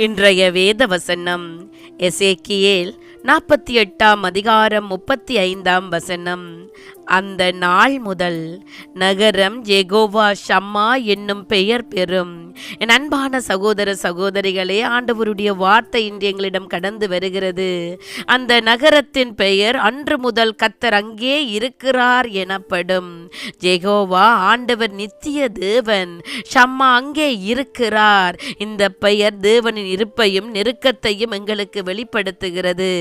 இன்றைய வேத வசனம் எசேக்கியேல் 48 அதிகாரம் 35 வசனம். அந்த நாள் முதல் நகரம் யெகோவா ஷம்மா என்னும் பெயர் பெறும். என் அன்பான சகோதர சகோதரிகளே, ஆண்டவருடைய வார்த்தை இன்று எங்களிடம் கடந்து வருகிறது. அந்த நகரத்தின் பெயர் அன்று முதல் கர்த்தர் அங்கே இருக்கிறார் எனப்படும். யெகோவா ஆண்டவர் நித்திய தேவன், ஷம்மா அங்கே இருக்கிறார். இந்த பெயர் தேவனின் இருப்பையும் நெருக்கத்தையும் எங்களுக்கு வெளிப்படுத்துகிறது.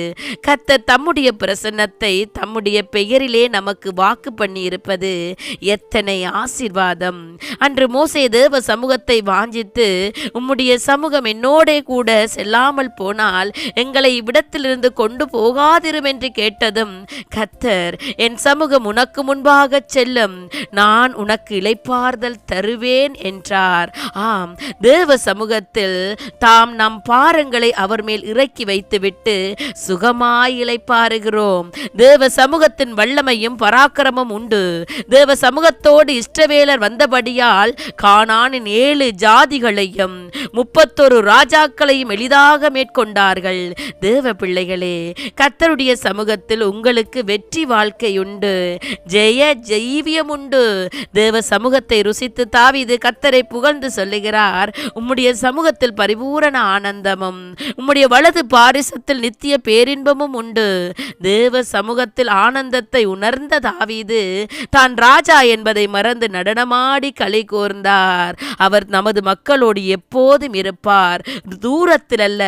கர்த்தர் தம்முடைய பிரசன்னத்தை தம்முடைய பெயரிலே நமக்கு வாக்கு பண்ணி இருப்பது எத்தனை ஆசீர்வாதம். அன்று மோசே தேவ சமூகத்தை வாஞ்சித்து, உம்முடைய சமூகம் என்னோட கூட செல்லாமல் போனால் எங்களை இவ்விடத்திலிருந்து கொண்டு போகாதிரும் என்று கேட்டதும், கர்த்தர் என் சமூகம் உனக்கு முன்பாக செல்லும், நான் உனக்கு இளைப்பாறுதல் தருவேன் என்றார். ஆம், தேவ சமூகத்தில் தாம் நம் பாரங்களை அவர் மேல் இறக்கி வைத்துவிட்டு சுகமாய் இளைப்பாறுகிறோம். தேவ சமூகத்தின் வல்லமையும் பராக்கிரமும் உண்டு. தேவ சமூகத்தோடு இஸ்ரவேலர் வந்தபடியால் கானானின் 7 ஜாதிகளையும் 31 ராஜாக்களையும் எளிதாக மேற்கொண்டார்கள். தேவ பிள்ளைகளே, கர்த்தருடைய சமூகத்தில் உங்களுக்கு வெற்றி வாழ்க்கை உண்டு, ஜெய ஜெய்வியம் உண்டு. தேவ சமூகத்தை ருசித்து தாவீது கர்த்தரை புகழ்ந்து சொல்லுகிறார், உம்முடைய சமூகத்தில் பரிபூரண ஆனந்தமும் உம்முடைய வலது பாரிசத்தில் நித்திய பேரின்பமும் உண்டு. தேவ சமூகத்தில் ஆனந்தத்தை உணர்ந்த தாவீது தான் ராஜா என்பதை மறந்து நடனமாடி களி கூர்ந்தார். அவர் நமது மக்களோடு எப்போதும் இருப்பார். தூரத்தில் அல்ல,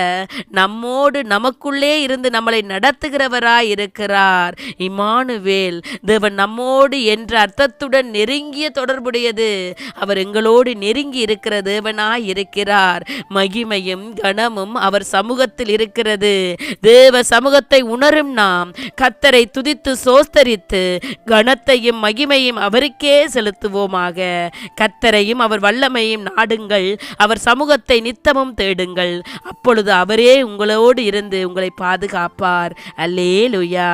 நம்மோடு நமக்குள்ளே இருந்து நம்மளை நடத்துகிறவராய் இருக்கிறார். இம்மானுவேல், தேவன் நம்மோடு என்ற அர்த்தத்துடன் நெருங்கிய தொடர்புடையது. அவர் எங்களோடு நெருங்கி இருக்கிற தேவனாய் இருக்கிறார். மகிமையும் கனமும் அவர் சமூகத்தில் இருக்கிறது. தேவ சமூகத்தை உணரும் நாம் கர்த்தரை துதித்து சோஸ்தரித்து கனத்தையும் மகிமையும் அவருக்கே செலுத்துவோமாக. கர்த்தரையும் அவர் வல்லமையும் நாடுங்கள், அவர் சமூகத்தை நித்தமும் தேடுங்கள். அப்பொழுது அவரே உங்களோடு இருந்து உங்களை பாதுகாப்பார். அல்லேலூயா.